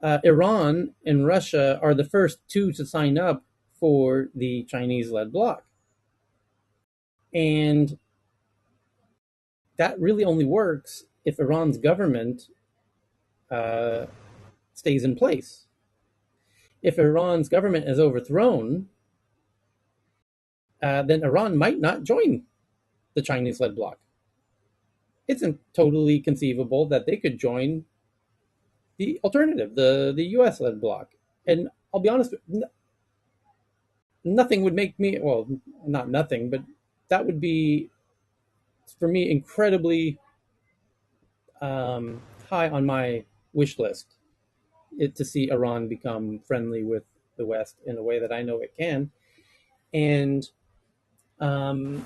Iran and Russia are the first two to sign up for the Chinese-led bloc, and that really only works if Iran's government uh, stays in place. If Iran's government is overthrown, then Iran might not join the Chinese-led bloc. It's totally conceivable that they could join the alternative, the U.S.-led bloc. And I'll be honest, nothing would make me, well, not nothing, but that would be, for me, incredibly high on my wish list, to see Iran become friendly with the West in a way that I know it can. And um,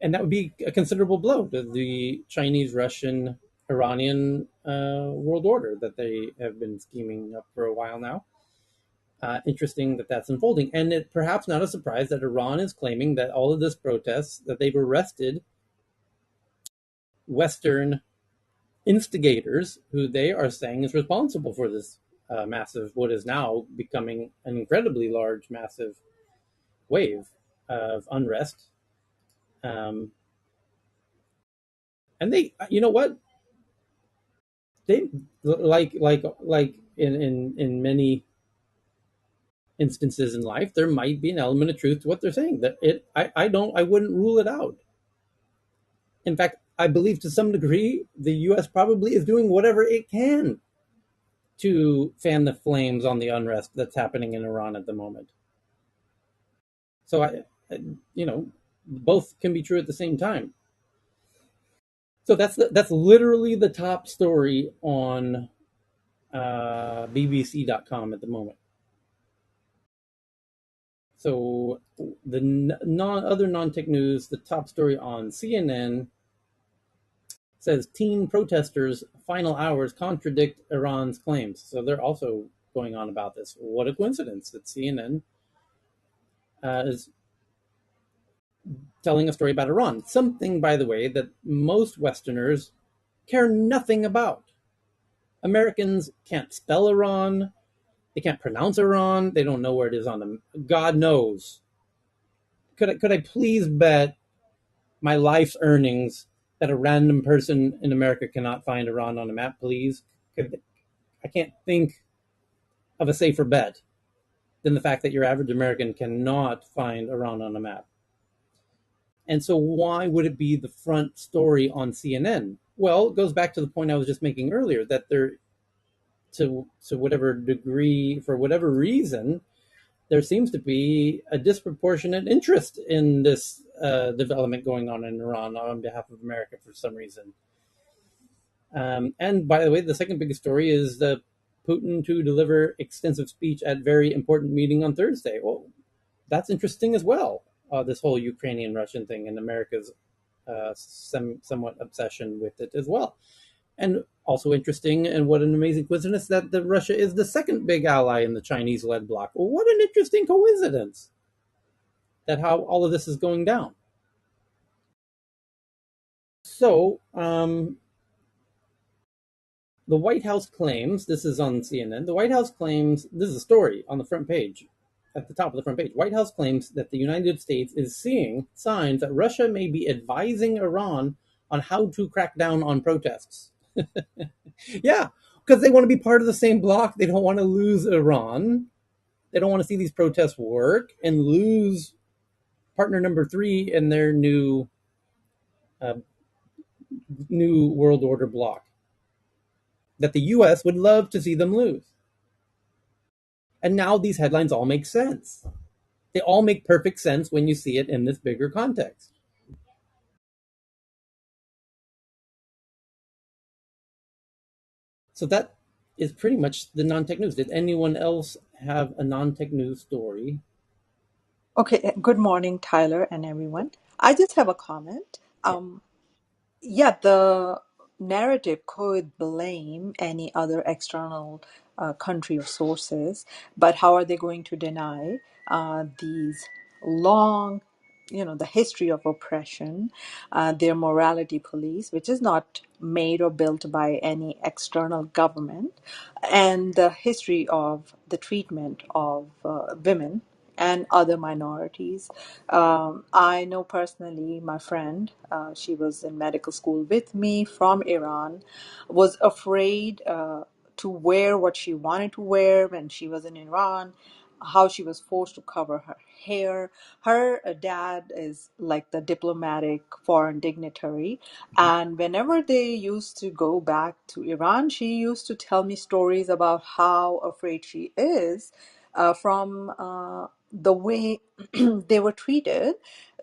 and that would be a considerable blow to the Chinese, Russian, Iranian world order that they have been scheming up for a while now. Interesting that that's unfolding, and it perhaps not a surprise that Iran is claiming that all of this protests, that they've arrested Western instigators who they are saying is responsible for this massive, what is now becoming an incredibly large, massive wave of unrest. Um, and they, you know what, they like in many instances in life, there might be an element of truth to what they're saying. That I wouldn't rule it out. In fact, I believe to some degree the U.S. probably is doing whatever it can to fan the flames on the unrest that's happening in Iran at the moment. So you know, both can be true at the same time. So that's literally the top story on BBC.com at the moment. So the other non-tech news, the top story on CNN says teen protesters' final hours contradict Iran's claims. So they're also going on about this. What a coincidence that CNN is telling a story about Iran. Something, by the way, that most Westerners care nothing about. Americans can't spell Iran. They can't pronounce Iran. They don't know where it is on the. God knows. Could I please bet my life's earnings that a random person in America cannot find Iran on a map, please? I can't think of a safer bet than the fact that your average American cannot find Iran on a map. And so why would it be the front story on CNN? Well, it goes back to the point I was just making earlier, that there, to whatever degree, for whatever reason, there seems to be a disproportionate interest in this development going on in Iran on behalf of America for some reason. And by the way, the second biggest story is the Putin to deliver extensive speech at very important meeting on Thursday. Well, that's interesting as well. This whole Ukrainian-Russian thing and America's somewhat obsession with it as well. And also interesting, and what an amazing coincidence, that Russia is the second big ally in the Chinese-led bloc. Well, what an interesting coincidence that how all of this is going down. So, the White House claims, this is on CNN, the White House claims, this is a story on the front page, at the top of the front page. White House claims that the United States is seeing signs that Russia may be advising Iran on how to crack down on protests. Yeah, because they want to be part of the same bloc. They don't want to lose Iran. They don't want to see these protests work and lose partner number 3 in their uh, new world order bloc that the U.S. would love to see them lose. And now these headlines all make sense. They all make perfect sense when you see it in this bigger context. So that is pretty much the non-tech news. Did anyone else have a non-tech news story? Okay, good morning, Tyler and everyone. I just have a comment. Yeah. Yeah, the narrative could blame any other external country or sources, but how are they going to deny these long the history of oppression, their morality police, which is not made or built by any external government, and the history of the treatment of women and other minorities. I know personally my friend, she was in medical school with me from Iran, was afraid to wear what she wanted to wear when she was in Iran, how she was forced to cover her hair. Her dad is like the diplomatic foreign dignitary. And whenever they used to go back to Iran, she used to tell me stories about how afraid she is from the way they were treated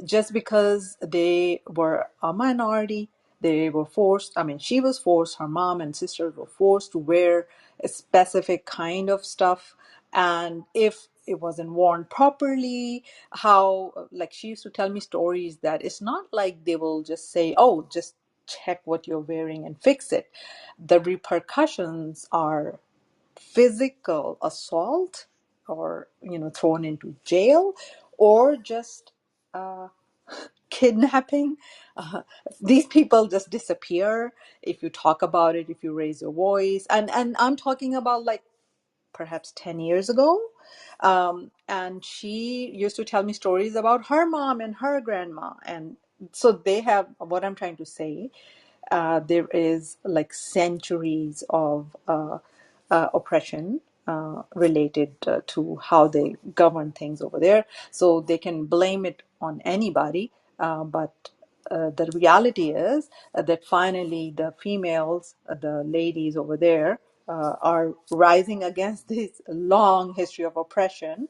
just because they were a minority. They were forced, I mean, she was forced, her mom and sisters were forced to wear a specific kind of stuff. And if it wasn't worn properly, how, like, she used to tell me stories that it's not like they will just say, oh, just check what you're wearing and fix it. The repercussions are physical assault, or thrown into jail, or just uh, kidnapping. uh, these people just disappear if you talk about it, if you raise your voice. And I'm talking about like perhaps 10 years ago. And she used to tell me stories about her mom and her grandma. And so they have, what I'm trying to say, there is like centuries of oppression related to how they govern things over there. So they can blame it on anybody, but the reality is that finally the females, the ladies over there, are rising against this long history of oppression.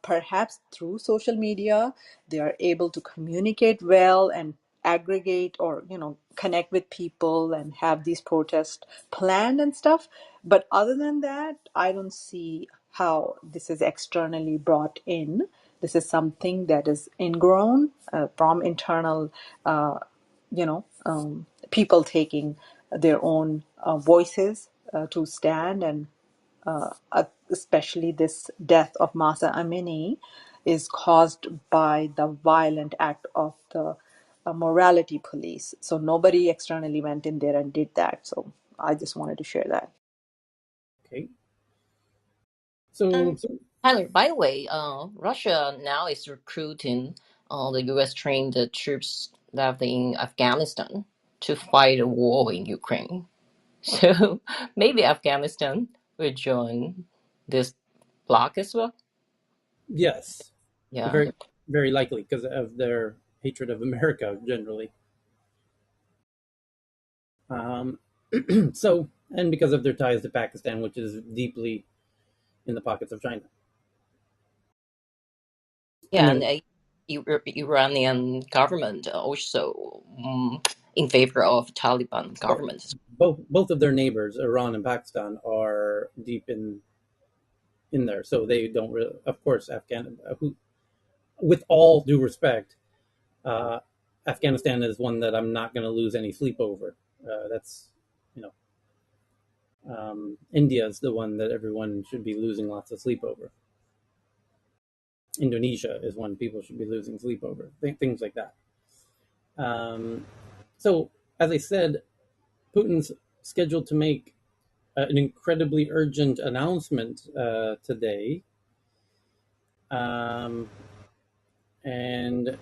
Perhaps through social media, they are able to communicate well and aggregate, or connect with people and have these protests planned and stuff. But other than that, I don't see how this is externally brought in. This is something that is ingrown from internal, people taking their own voices to stand. And especially this death of Masa Amini is caused by the violent act of the morality police. So nobody externally went in there and did that. So I just wanted to share that. Okay. So, Um, Tyler, by the way, Russia now is recruiting the U.S. trained troops left in Afghanistan to fight a war in Ukraine. So maybe Afghanistan will join this bloc as well. yes, Yeah. very, very likely because of their hatred of America generally. Um, so, and because of their ties to Pakistan, which is deeply in the pockets of China. And Yeah, and then Iranian government also in favor of Taliban well, government. both of their neighbors, Iran and Pakistan, are deep in there. So they don't really, of course, who, with all due respect, uh, Afghanistan is one that I'm not going to lose any sleep over. That's, you know, India is the one that everyone should be losing lots of sleep over. Indonesia is one people should be losing sleep over. Things like that. Um, so, as I said, Putin's scheduled to make an incredibly urgent announcement today. Um, and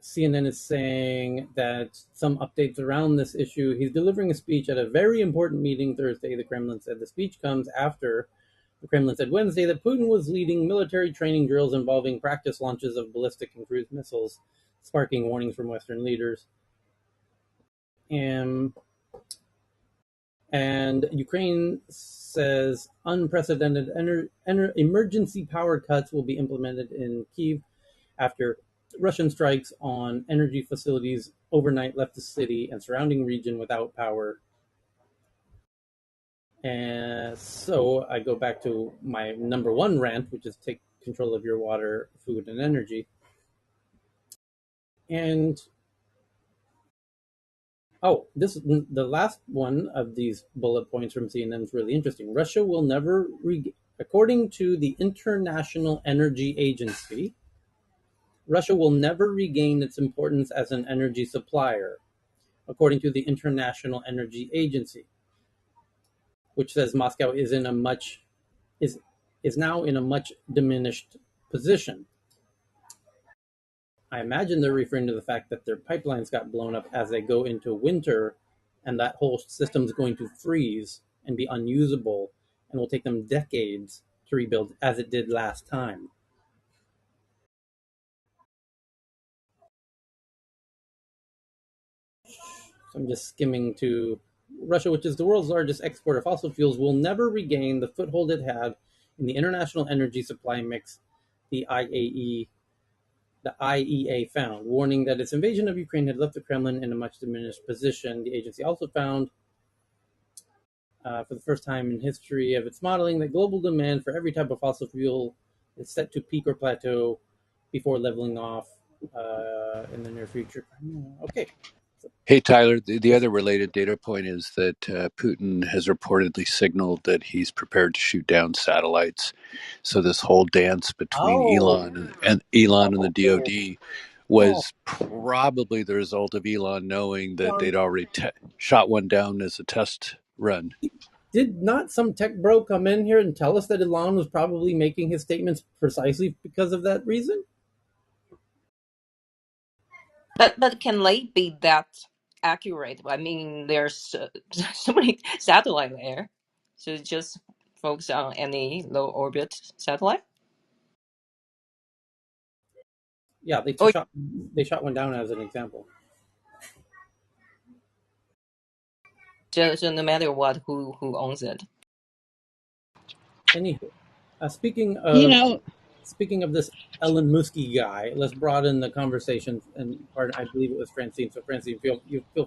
CNN is saying that some updates around this issue. He's delivering a speech at a very important meeting Thursday, the Kremlin said. The speech comes after the Kremlin said Wednesday that Putin was leading military training drills involving practice launches of ballistic and cruise missiles, sparking warnings from Western leaders. And And Ukraine says unprecedented emergency power cuts will be implemented in Kyiv after Russian strikes on energy facilities overnight left the city and surrounding region without power. And so I go back to my number one rant, which is take control of your water, food, and energy. And oh, this the last one of these bullet points from CNN is really interesting. Russia will never, according to the International Energy Agency, Russia will never regain its importance as an energy supplier, according to the International Energy Agency, which says Moscow is is now in a much diminished position. I imagine they're referring to the fact that their pipelines got blown up as they go into winter, and that whole system's going to freeze and be unusable, and will take them decades to rebuild, as it did last time. So I'm just skimming to Russia, which is the world's largest exporter of fossil fuels, will never regain the foothold it had in the international energy supply mix, the IAE the IEA found, warning that its invasion of Ukraine had left the Kremlin in a much diminished position. The agency also found, for the first time in history of its modeling, that global demand for every type of fossil fuel is set to peak or plateau before leveling off in the near future. Okay. Hey, Tyler, the Yes. other related data point is that Putin has reportedly signaled that he's prepared to shoot down satellites. So this whole dance between Oh. Elon and the Oh. DoD Oh. was probably the result of Elon knowing that they'd already shot one down as a test run. Did not some tech bro come in here and tell us that Elon was probably making his statements precisely because of that reason? But can they be that accurate? I mean, there's so many satellite there, so just focus on any low orbit satellite. Yeah, Or they shot one down as an example. just no matter what, who owns it. Anywho, speaking You of know, this Elon Muskie guy, let's broaden the conversation. And part, I believe it was Francine. So Francine, feel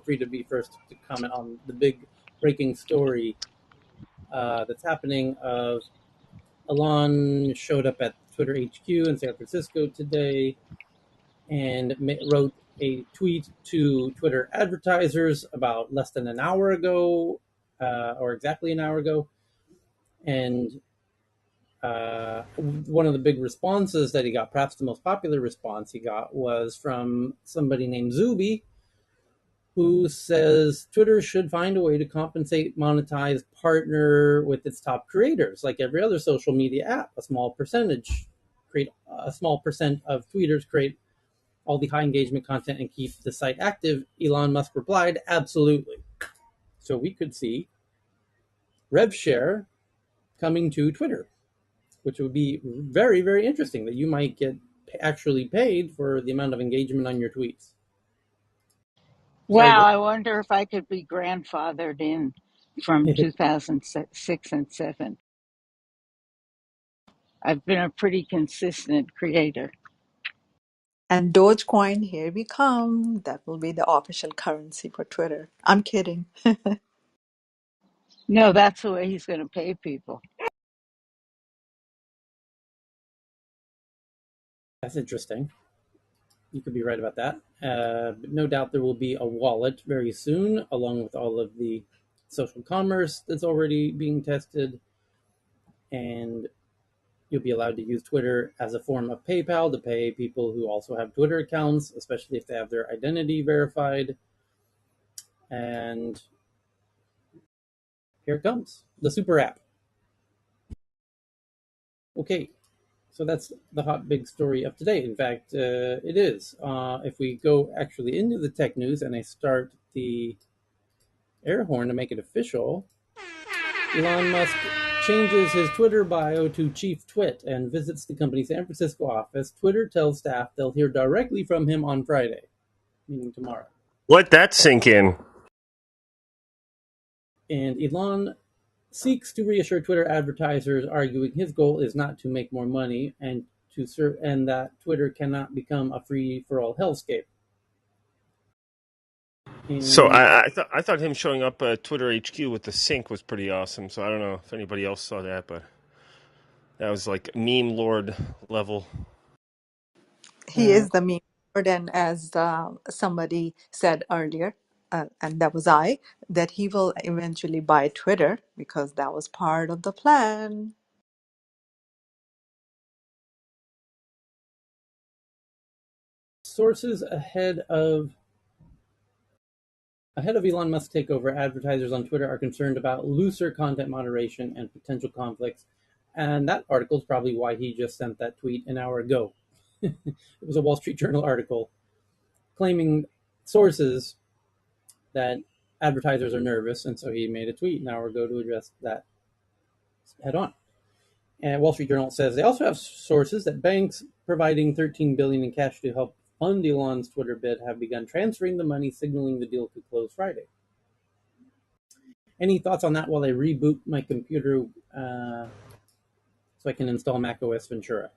free to be first to comment on the big breaking story that's happening. Of Elon showed up at Twitter HQ in San Francisco today and wrote a tweet to Twitter advertisers about less than an hour ago, or exactly an hour ago, and one of the big responses that he got, perhaps the most popular response he got, was from somebody named Zuby, who says Twitter should find a way to compensate, monetize, partner with its top creators, like every other social media app. Create a small percent of tweeters create all the high engagement content and keep the site active. Elon Musk replied, absolutely. So we could see rev share coming to Twitter, which would be very, very interesting, that you might get actually paid for the amount of engagement on your tweets. Sorry, wow, I wonder if I could be grandfathered in from 2006 and 7. I've been a pretty consistent creator. And Dogecoin, here we come. That will be the official currency for Twitter. I'm kidding. No, that's the way he's going to pay people. that's interesting. You could be right about that. But no doubt there will be a wallet very soon, along with all of the social commerce that's already being tested. And you'll be allowed to use Twitter as a form of PayPal to pay people who also have Twitter accounts, especially if they have their identity verified. And here it comes, the super app. Okay, so that's the hot big story of today. In fact, it is. If we go actually into the tech news and I start the air horn to make it official, Elon Musk changes his Twitter bio to Chief Twit and visits the company's San Francisco office. Twitter tells staff they'll hear directly from him on Friday, meaning tomorrow. Let that sink in. And Elon seeks to reassure Twitter advertisers, arguing his goal is not to make more money and and that Twitter cannot become a free-for-all hellscape. So And I thought him showing up at Twitter HQ with the sink was pretty awesome. So I don't know if anybody else saw that, but that was like meme lord level. He uh, is the meme lord, and as somebody said earlier, and that was I, that he will eventually buy Twitter because that was part of the plan. sources ahead of Elon Musk's takeover, advertisers on Twitter are concerned about looser content moderation and potential conflicts. And that article is probably why he just sent that tweet an hour ago. It was a Wall Street Journal article claiming sources that advertisers are nervous, and so he made a tweet an hour ago to address that head on. And Wall Street Journal says they also have sources that banks providing $13 billion in cash to help fund Elon's Twitter bid have begun transferring the money, signaling the deal could close Friday. Any thoughts on that while I reboot my computer so I can install macOS Ventura?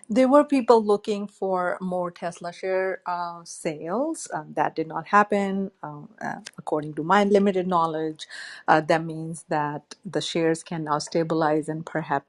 There were people looking for more Tesla share sales. That did not happen. According to my limited knowledge, that means that the shares can now stabilize and perhaps